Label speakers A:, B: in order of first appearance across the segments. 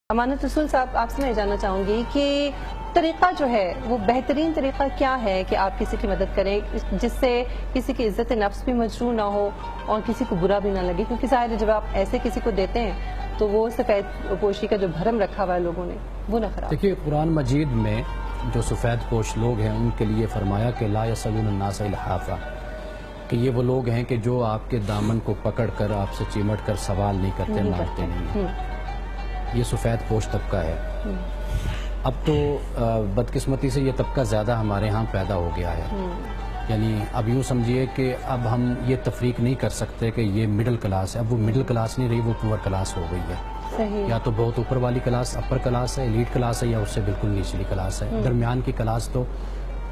A: امانت رسول صاحب، آپ سے میں جاننا چاہوں گی کہ طریقہ جو ہے وہ بہترین طریقہ کیا ہے کہ آپ کسی کی مدد کریں جس سے کسی کی عزت نفس بھی مجروح نہ ہو اور کسی کو برا بھی نہ لگے، کیونکہ ظاہر ہے جب آپ ایسے کسی کو دیتے ہیں تو وہ سفید پوشی کا جو بھرم رکھا ہوا ہے لوگوں نے وہ نہ خراب۔
B: دیکھیے قرآن مجید میں جو سفید پوش لوگ ہیں ان کے لیے فرمایا کہ لا یسألون الناس الحافہ، کہ یہ وہ لوگ ہیں کہ جو آپ کے دامن کو پکڑ کر آپ سے چمٹ کر سوال نہیں کرتے، مانگتے نہیں، یہ سفید پوش طبقہ ہے۔ اب تو بدقسمتی سے یہ طبقہ زیادہ ہمارے ہاں پیدا ہو گیا ہے، یعنی اب یوں سمجھیے کہ اب ہم یہ تفریق نہیں کر سکتے کہ یہ مڈل کلاس ہے، اب وہ مڈل کلاس نہیں رہی، وہ پور کلاس ہو گئی ہے۔
A: صحیح۔
B: یا تو بہت اوپر والی کلاس اپر کلاس ہے، ایلیٹ کلاس ہے، یا اس سے بالکل نچلی کلاس ہے۔ درمیان کی کلاس تو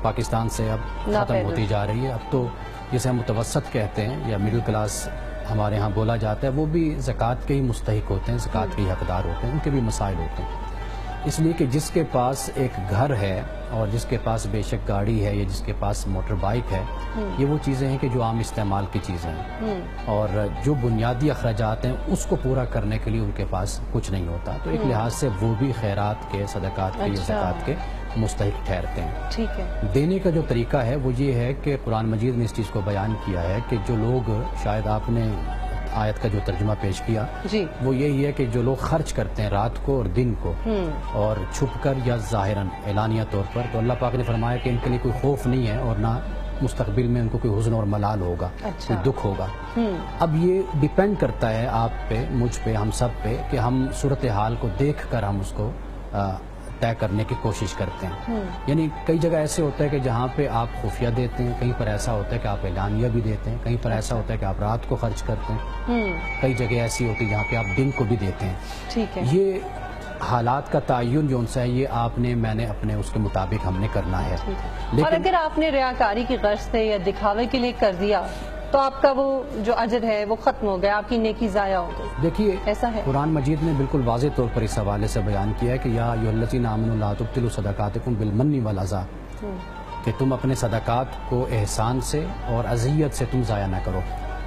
B: پاکستان سے اب ختم ہوتی جا رہی ہے۔ اب تو جسے ہم متوسط کہتے ہیں یا مڈل کلاس ہمارے ہاں بولا جاتا ہے، وہ بھی زکوٰۃ کے ہی مستحق ہوتے ہیں، زکوٰۃ کے ہی حقدار ہوتے ہیں، ان کے بھی مسائل ہوتے ہیں۔ اس لیے کہ جس کے پاس ایک گھر ہے اور جس کے پاس بے شک گاڑی ہے یا جس کے پاس موٹر بائک ہے، یہ وہ چیزیں ہیں کہ جو عام استعمال کی چیزیں ہیں، اور جو بنیادی اخراجات ہیں اس کو پورا کرنے کے لیے ان کے پاس کچھ نہیں ہوتا، تو ایک لحاظ سے وہ بھی خیرات کے، صدقات کے یا زکوٰۃ کے مستحق ٹھہرتے ہیں۔
A: ٹھیک ہے۔
B: دینے کا جو طریقہ ہے وہ یہ ہے کہ قرآن مجید نے اس چیز کو بیان کیا ہے کہ جو لوگ، شاید آپ نے آیت کا جو ترجمہ پیش کیا وہ یہی ہے کہ جو لوگ خرچ کرتے ہیں رات کو اور دن کو، اور چھپ کر یا ظاہراً اعلانیہ طور پر، تو اللہ پاک نے فرمایا کہ ان کے لیے کوئی خوف نہیں ہے اور نہ مستقبل میں ان کو کوئی حزن اور ملال ہوگا، کوئی دکھ ہوگا۔ اب یہ ڈیپینڈ کرتا ہے آپ پہ، مجھ پہ، ہم سب پہ، کہ ہم صورتحال کو دیکھ کر ہم اس کو طے کرنے کی کوشش کرتے ہیں۔ یعنی کئی جگہ ایسے ہوتا ہے کہ جہاں پہ آپ خفیہ دیتے ہیں، کہیں پر ایسا ہوتا ہے کہ آپ اعلانیہ بھی دیتے ہیں، کہیں پر ایسا ہوتا ہے کہ آپ رات کو خرچ کرتے ہیں، کئی جگہ ایسی ہوتی ہے جہاں پہ آپ دن کو بھی دیتے ہیں۔
A: ٹھیک ہے۔
B: یہ حالات کا تعین جو ان سے ہے، یہ آپ نے، میں نے اپنے اس کے مطابق ہم نے کرنا ہے۔
A: اور اگر آپ نے ریاکاری کی غرض سے یا دکھاوے کے لیے کر دیا تو آپ کا وہ جو اجر ہے وہ ختم ہو گیا، آپ کی نیکی ضائع ہو گئی۔
B: دیکھیے
A: ایسا ہے
B: قرآن مجید نے بالکل واضح طور پر اس حوالے سے بیان کیا ہے کہ یا ایھا الذین آمنوا لا تبطلوا صدقاتکم بالمن والاذی، کہ تم اپنے صدقات کو احسان سے اور اذیت سے تم ضائع نہ کرو۔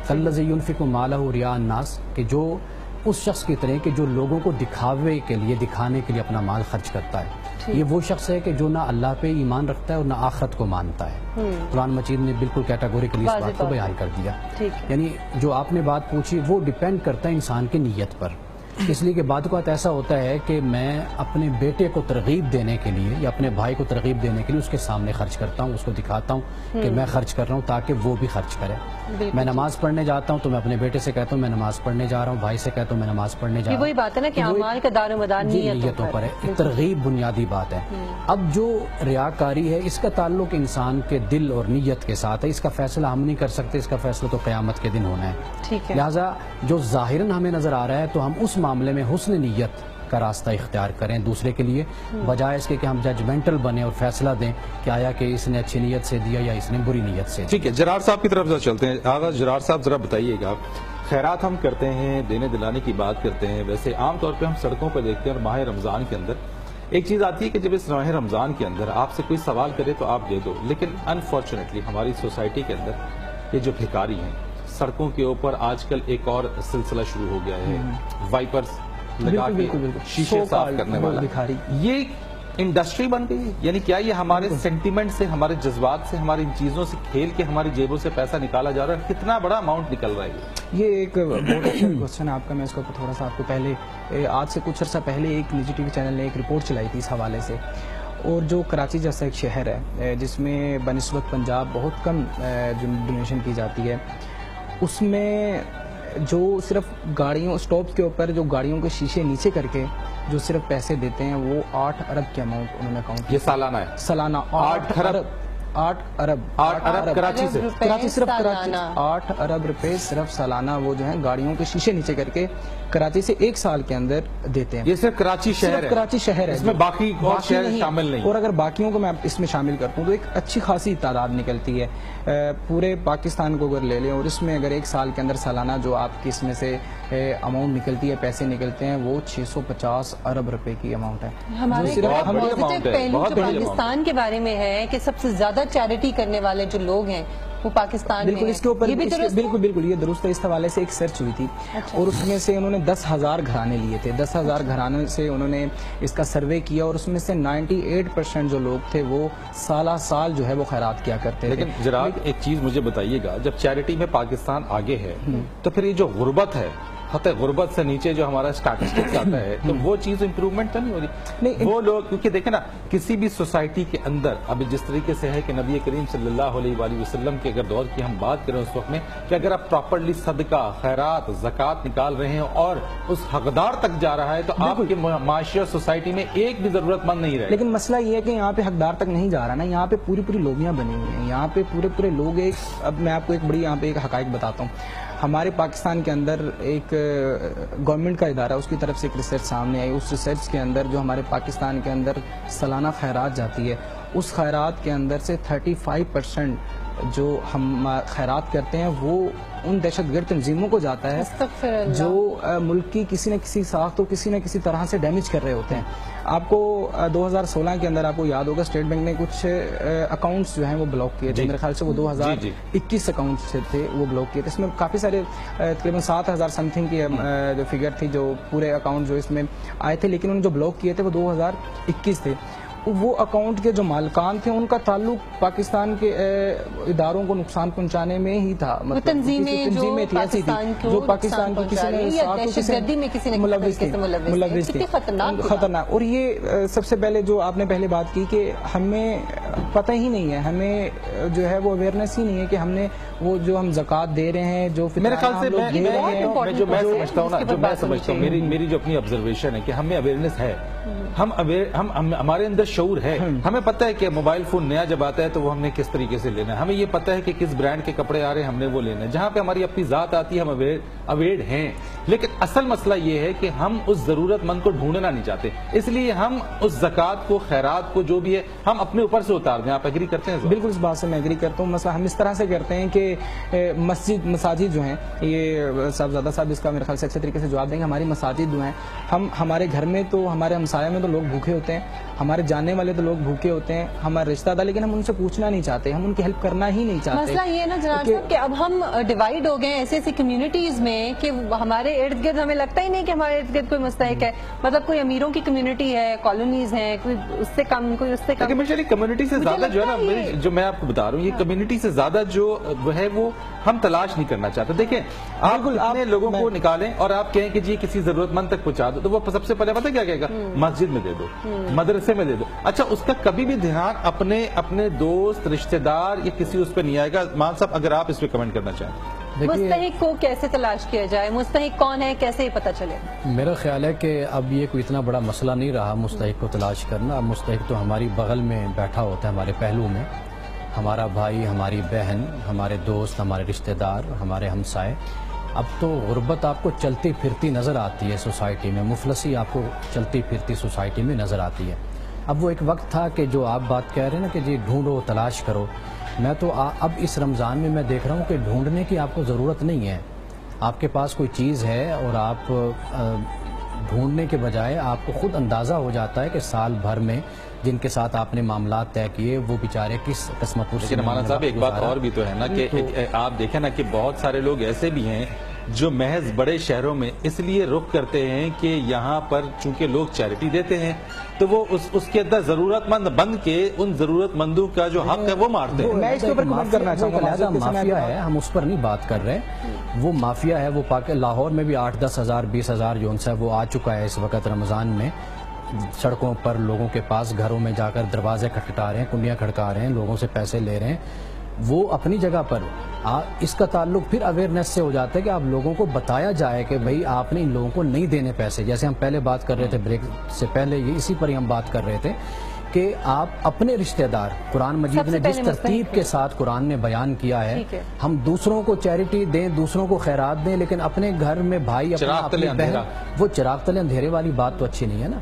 B: کالذی ينفق مالہ رئاء الناس، کہ جو اس شخص کی طرح کہ جو لوگوں کو دکھاوے کے لیے، دکھانے کے لیے اپنا مال خرچ کرتا ہے۔ یہ وہ شخص ہے کہ جو نہ اللہ پہ ایمان رکھتا ہے اور نہ آخرت کو مانتا ہے۔ قرآن مجید نے بالکل کیٹاگوریکلی اس بات کو بیان کر دیا۔ یعنی جو آپ نے بات پوچھی وہ ڈیپینڈ کرتا ہے انسان کی نیت پر، اس لیے کہ بعض اوقات ایسا ہوتا ہے کہ میں اپنے بیٹے کو ترغیب دینے کے لیے یا اپنے بھائی کو ترغیب دینے کے لیے اس کے سامنے خرچ کرتا ہوں، اس کو دکھاتا ہوں کہ میں خرچ کر رہا ہوں تاکہ وہ بھی خرچ کرے۔ میں نماز پڑھنے جاتا ہوں تو میں اپنے بیٹے سے کہتا ہوں میں نماز پڑھنے جا رہا ہوں، بھائی سے کہتا ہوں میں نماز پڑھنے جا رہا ہوں۔
A: وہی بات ہے نا کہ اعمال کا دار و مدار
B: نیتوں پر ہے، ترغیب بنیادی بات ہے۔ اب جو ریاکاری ہے اس کا تعلق انسان کے دل اور نیت کے ساتھ ہے، اس کا فیصلہ ہم نہیں کر سکتے، اس کا فیصلہ تو قیامت کے دن ہونا ہے۔ لہٰذا جو ظاہراً ہمیں نظر آ رہا ہے تو ہم اس معاملے میں حسن نیت کا راستہ اختیار کریں دوسرے کے لیے، بجائے اس کے کہ ہم ججمنٹل بنیں اور فیصلہ دیں کہ آیا کہ اس نے اچھی نیت سے دیا یا اس نے بری نیت سے۔
C: ٹھیک ہے، جرار صاحب کی طرف سے چلتے ہیں۔ آغا جرار صاحب ذرا بتائیے گا، خیرات ہم کرتے ہیں، دینے دلانے کی بات کرتے ہیں، ویسے عام طور پہ ہم سڑکوں پہ دیکھتے ہیں اور ماہ رمضان کے اندر ایک چیز آتی ہے کہ جب اس ماہ رمضان کے اندر آپ سے کوئی سوال کرے تو آپ دے دو، لیکن انفارچونیٹلی ہماری سوسائٹی کے اندر یہ جو بھکاری ہیں سڑکوں کے اوپر آج کل ایک اور سلسلہ شروع ہو گیا ہے، وائپرز لگا کے شیشے صاف کرنے والا، یہ انڈسٹری بن گئی ہے۔ یعنی کیا یہ ہمارے سینٹیمنٹ سے، ہمارے جذبات سے، ہماری ان چیزوں سے کھیل کے ہماری جیبوں سے پیسہ نکالا جا رہا ہے؟ کتنا بڑا اماؤنٹ نکل رہا ہے؟
D: یہ ایک بہت اچھا کوشچن ہے آپ کا۔ میں اس کو تھوڑا سا آپ کو پہلے، آج سے کچھ عرصہ پہلے ایک نجی ٹی وی چینل نے ایک رپورٹ چلائی تھی اس حوالے سے، اور جو کراچی جیسا ایک شہر ہے جس میں بنسبت پنجاب بہت کم جو ڈونیشن کی جاتی ہے، اس میں جو صرف گاڑیوں اسٹاپ کے اوپر جو گاڑیوں کے شیشے نیچے کر کے جو صرف پیسے دیتے ہیں وہ 8 ارب کے اماؤنٹ انہوں نے کاؤنٹ کیا۔
C: یہ سالانہ ہے؟
D: سالانہ 8 ارب کراچی سے، کراچی صرف 8 ارب روپے صرف سالانہ وہ جو ہیں گاڑیوں کے شیشے نیچے کر کے کراچی سے ایک سال کے اندر دیتے ہیں۔
C: یہ صرف کراچی شہر ہے؟
D: کراچی شہر ہے،
C: اس میں باقی اور شہر شامل نہیں۔
D: اور اگر باقیوں کو میں اس میں شامل کرتا ہوں تو ایک اچھی خاصی تعداد نکلتی ہے پورے پاکستان کو اگر لے لیں، اور اس میں اگر ایک سال کے اندر سالانہ جو آپ کی اس میں سے اماؤنٹ نکلتی ہے، پیسے نکلتے ہیں، وہ 650 ارب روپے کی اماؤنٹ ہے۔
A: ہمارے پہلو جو پاکستان کے بارے میں ہے کہ سب سے زیادہ چیریٹی کرنے والے جو لوگ ہیں وہ پاکستان
D: بالکل
A: میں
D: اس کے اوپر
A: یہ بھی درست ہے؟
D: بالکل بالکل یہ درست ہے. اس حوالے سے ایک سرچ ہوئی تھی اور اس میں سے انہوں نے 10,000 گھرانے لیے تھے. 10,000 گھرانے سے انہوں نے اس کا سروے کیا اور اس میں سے 98% جو لوگ تھے وہ سالہ سال جو ہے وہ خیرات کیا کرتے تھے.
C: لیکن جناب ایک چیز مجھے بتائیے گا، جب چیریٹی میں پاکستان آگے ہے تو پھر یہ جو غربت ہے، خط غربت سے نیچے جو ہمارا اسٹیٹسٹکس آتا ہے، تو وہ چیز امپروومنٹ تو نہیں ہو رہی. وہ لوگ کیونکہ دیکھیں نا کسی بھی سوسائٹی کے اندر اب جس طریقے سے ہے کہ نبی کریم صلی اللہ علیہ وآلہ وسلم کے اگر دور کی ہم بات کریں اس وقت میں کہ اگر آپ پراپرلی صدقہ، خیرات، زکوٰۃ نکال رہے ہیں اور اس حقدار تک جا رہا ہے تو آپ کے معاشرے اور سوسائٹی میں ایک بھی ضرورت مند نہیں رہے.
D: لیکن مسئلہ یہ ہے کہ یہاں پہ حقدار تک نہیں جا رہا نا، یہاں پہ پوری لوبیاں بنی ہوئی ہیں، یہاں پہ پورے لوگ ایک. اب میں آپ کو ایک بڑی یہاں پہ ایک حقائق بتاتا ہوں. ہمارے پاکستان کے اندر ایک گورنمنٹ کا ادارہ، اس کی طرف سے ایک ریسرچ سامنے آئی. اس ریسرچ کے اندر جو ہمارے پاکستان کے اندر سالانہ خیرات جاتی ہے، اس خیرات کے اندر سے 35% جو ہم خیرات کرتے ہیں وہ ان دہشت گرد تنظیموں کو جاتا ہے
A: استغفر اللہ.
D: جو ملک کی کسی نہ کسی ساخت کو کسی نہ کسی طرح سے ڈیمیج کر رہے ہوتے ہیں. آپ کو 2016 کے اندر آپ کو یاد ہوگا اسٹیٹ بینک نے کچھ اکاؤنٹس جو ہیں وہ بلاک کیے تھے. میرے خیال سے وہ 2021 اکاؤنٹس تھے وہ بلاک کیے تھے. اس میں کافی سارے تقریباً 7,000 سم تھنگ کی جو فگر تھی جو پورے اکاؤنٹ جو اس میں آئے تھے، لیکن انہوں نے جو بلاک کیے تھے وہ 2021 تھے. وہ اکاؤنٹ کے جو مالکان تھے ان کا تعلق پاکستان کے اداروں کو نقصان پہنچانے میں ہی تھا.
A: تنظیمیں تھی ایسی تھی جو پاکستان کی کسی نے ملوث تھی.
D: خطرناک. اور یہ سب سے پہلے جو آپ نے پہلے بات کی کہ ہمیں پتہ ہی نہیں ہے، ہمیں جو ہے وہ اویئرنیس ہی نہیں ہے کہ ہم نے وہ جو ہم زکوٰۃ دے رہے ہیں جو
C: میرے خیال سے میں سمجھتا ہوں میری جو اپنی آبزرویشن ہے کہ ہمیں اویئرنیس ہے، ہمارے اندر شعور ہے. ہمیں پتہ ہے کہ موبائل فون نیا جب آتا ہے تو وہ ہم نے کس طریقے سے لینا ہے. ہمیں یہ پتہ ہے کہ کس برانڈ کے کپڑے آ رہے ہیں ہم نے وہ لینا ہے. جہاں پہ ہماری اپنی ذات آتی ہے ہم اویئر ہیں. لیکن اصل مسئلہ یہ ہے کہ ہم اس ضرورت مند کو ڈھونڈنا نہیں چاہتے، اس لیے ہم اس زکوٰۃ کو، خیرات کو، جو بھی ہے ہم اپنے اوپر سے اتار دیں. آپ ایگری کرتے ہیں؟
D: بالکل اس بات سے میں ایگری کرتا ہوں. مثلا ہم اس طرح سے کرتے ہیں کہ مساجد جو ہیں، یہ صاحبزادہ صاحب اس کا میرے خیال سے اچھے طریقے سے جواب دیں گے. ہماری مساجد جو ہیں، ہمارے گھر میں تو ہمارے ہمسایہ میں تو لوگ بھوکے ہوتے ہیں، ہمارے جاننے والے تو لوگ بھوکے ہوتے ہیں، ہمارے رشتہ دار، لیکن ہم ان سے پوچھنا نہیں چاہتے، ہم ان کی ہیلپ کرنا ہی نہیں چاہتے.
A: مسئلہ یہ ہے نا جناب صاحب کہ اب ہم ڈیوائیڈ ہو گئے ہیں ایسی کمیونٹیز میں کہ ہمارے ارد گرد ہمیں لگتا ہی نہیں کہ ہمارے ارد گرد کوئی مستحق ہے. مطلب کوئی امیروں کی کمیونٹی ہے، کالونیز ہیں، کوئی اس سے کم، کوئی اس سے کم.
C: کمیونٹی سے زیادہ جو ہے نا، جو میں آپ کو بتا رہا ہوں، یہ کمیونٹی سے زیادہ جو ہے وہ ہم تلاش نہیں کرنا چاہتے. دیکھیں آپ اپنے لوگوں کو نکالیں اور آپ کہیں کہ جی کسی ضرورت مند تک پہنچا دو، تو وہ سب سے پہلے پتہ کیا کہے گا؟ مسجد میں دے دو، مدرسے میں دے دو. اچھا اس کا کبھی بھی دھیان اپنے دوست، رشتہ دار یا کسی اس پہ نہیں آئے گا. مان صاحب اگر آپ اس پہ کمنٹ کرنا چاہیں.
A: مستحق کو کیسے تلاش کیا جائے؟ مستحق کون ہے، کیسے ہی پتہ چلے؟
B: میرا خیال ہے کہ اب یہ کوئی اتنا بڑا مسئلہ نہیں رہا مستحق کو تلاش کرنا. اب مستحق تو ہماری بغل میں بیٹھا ہوتا ہے، ہمارے پہلو میں، ہمارا بھائی، ہماری بہن، ہمارے دوست، ہمارے رشتہ دار، ہمارے ہمسائے. اب تو غربت آپ کو چلتی پھرتی نظر آتی ہے سوسائٹی میں، مفلسی آپ کو چلتی پھرتی سوسائٹی میں نظر آتی ہے. اب وہ ایک وقت تھا کہ جو آپ بات کہہ رہے ہیں نا کہ جی ڈھونڈو، تلاش کرو. میں تو اب اس رمضان میں دیکھ رہا ہوں کہ ڈھونڈنے کی آپ کو ضرورت نہیں ہے. آپ کے پاس کوئی چیز ہے اور آپ ڈھونڈنے کے بجائے آپ کو خود اندازہ ہو جاتا ہے کہ سال بھر میں جن کے ساتھ آپ نے معاملات طے کیے وہ بیچارے کس قسمت.
C: لیکن مولانا صاحب ایک بات اور بھی تو ہے نا کہ آپ دیکھیں نا کہ بہت سارے لوگ ایسے بھی ہیں جو محض بڑے شہروں میں اس لیے رخ کرتے ہیں کہ یہاں پر چونکہ لوگ چیریٹی دیتے ہیں تو وہ اس کے اندر ضرورت مند بن کے ان ضرورت مندوں کا جو حق ہے وہ مارتے ہیں.
D: میں اس کے اوپر کمنٹ کرنا چاہوں گا.
B: مافیا ہے، ہم اس پر نہیں بات کر رہے. وہ مافیا ہے، وہ لاہور میں بھی 8-10 ہزار 20 ہزار جو ہے وہ آ چکا ہے اس وقت رمضان میں. سڑکوں پر لوگوں کے پاس گھروں میں جا کر دروازے کھٹکھٹا رہے ہیں، کنڈیاں کھڑکا رہے ہیں، لوگوں سے پیسے لے رہے ہیں. وہ اپنی جگہ پر اس کا تعلق پھر اویئرنیس سے ہو جاتا ہے کہ آپ لوگوں کو بتایا جائے کہ بھئی آپ نے ان لوگوں کو نہیں دینے پیسے. جیسے ہم پہلے بات کر رہے تھے بریک سے پہلے، یہ اسی پر ہی ہم بات کر رہے تھے کہ آپ اپنے رشتہ دار، قرآن مجید نے جس ترتیب کے ساتھ قرآن نے بیان کیا ہے، ہم دوسروں کو چیریٹی دیں، دوسروں کو خیرات دیں، لیکن اپنے گھر میں بھائی، اپنی بہن، وہ چراغ تلے اندھیرے والی بات تو اچھی نہیں ہے نا.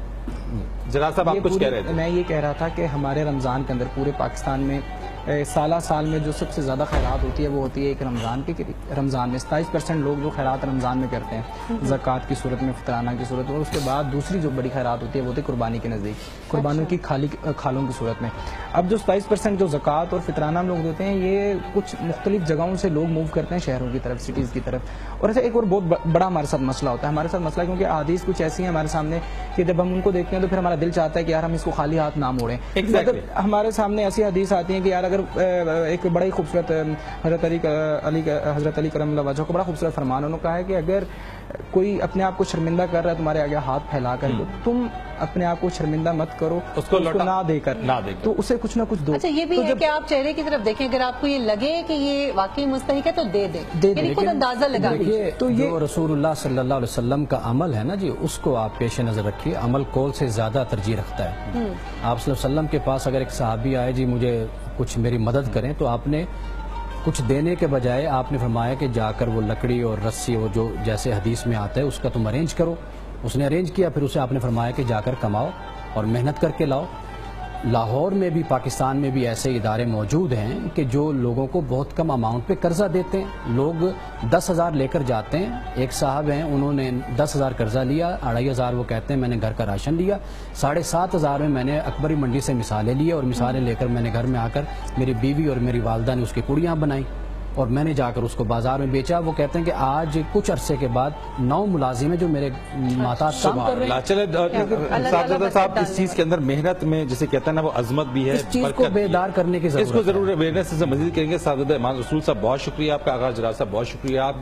C: جناب صاحب آپ کچھ کہہ رہے تھے.
D: میں یہ کہہ رہا تھا کہ ہمارے رمضان کے اندر پورے پاکستان میں سالہ سال میں جو سب سے زیادہ خیرات ہوتی ہے وہ ہوتی ہے ایک رمضان کی، رمضان میں 27% لوگ جو خیرات رمضان میں کرتے ہیں زکوٰۃ کی صورت میں، فطرانہ کی صورت میں، اور اس کے بعد دوسری جو بڑی خیرات ہوتی ہے وہ ہوتی ہے قربانی کے نزدیک، قربانیوں کی کھالوں کی صورت میں۔ اب جو 27% جو زکوٰۃ اور فطرانہ ہم لوگ دیتے ہیں، یہ کچھ مختلف جگہوں سے لوگ موو کرتے ہیں شہروں کی طرف، سٹیز کی طرف۔ اور ایسا ایک اور بہت بڑا ہمارے ساتھ مسئلہ ہوتا ہے، ہمارے ساتھ مسئلہ کیونکہ احادیث کچھ ایسی ہیں ہمارے سامنے کہ جب ہم ان کو دیکھتے ہیں تو پھر ہمارا دل چاہتا ہے کہ یار ہم اس کو خالی ہاتھ نہ موڑیں۔ مطلب ہمارے سامنے ایسی حدیث آتی ہیں کہ یار اگر ایک بڑا ہی خوبصورت حضرت علی کرم اللہ وجہ کو بڑا خوبصورت فرمان انہوں نے کہا ہے کہ اگر کوئی اپنے آپ کو شرمندہ کر رہا ہے تمہارے آگے ہاتھ پھیلا کر، تو تم اپنے آپ کو شرمندہ مت کرو اس کو نہ دے کر، تو اسے کچھ نہ کچھ دو۔
A: اچھا یہ بھی ہے کہ آپ چہرے کی طرف دیکھیں، اگر آپ کو یہ لگے کہ یہ واقعی مستحق ہے تو دے دیں، یعنی خود اندازہ لگا لیجیے۔
B: تو یہ رسول اللہ صلی اللہ علیہ وسلم کا عمل ہے نا جی، اس کو آپ پیش نظر رکھیے، عمل قول سے زیادہ ترجیح رکھتا ہے۔ آپ صلی اللہ علیہ وسلم کے پاس اگر ایک صحابی آئے جی مجھے کچھ میری مدد کریں، تو آپ نے کچھ دینے کے بجائے آپ نے فرمایا کہ جا کر وہ لکڑی اور رسی، وہ جو جیسے حدیث میں آتا ہے اس کا تم ارینج کرو۔ اس نے ارینج کیا، پھر اسے آپ نے فرمایا کہ جا کر کماؤ اور محنت کر کے لاؤ۔ لاہور میں بھی، پاکستان میں بھی ایسے ادارے موجود ہیں کہ جو لوگوں کو بہت کم اماؤنٹ پہ قرضہ دیتے ہیں، لوگ 10,000 لے کر جاتے ہیں۔ ایک صاحب ہیں انہوں نے 10,000 قرضہ لیا، 2,500 وہ کہتے ہیں میں نے گھر کا راشن لیا، 7,500 میں میں نے اکبری منڈی سے مثالیں لی اور مثالیں لے کر میں نے گھر میں آ کر میری بیوی اور میری والدہ نے اس کی پوڑیاں بنائیں اور میں نے جا کر اس کو بازار میں بیچا۔ وہ کہتے ہیں کہ آج کچھ عرصے کے بعد 9 ملازم ہیں جو میرے محتاط کام کر رہے ہیں۔
C: چلے صاحب اس چیز کے اندر محنت میں جسے کہتے ہیں نا وہ عظمت بھی ہے،
B: اس چیز کو بیدار کرنے کی ضرورت ہے،
C: اس کو ضرور اویئرنیس سے مزید کریں گے۔ صاحبزادہ ایمان رسول صاحب بہت شکریہ آپ کا، آغا جرار صاحب بہت شکریہ آپ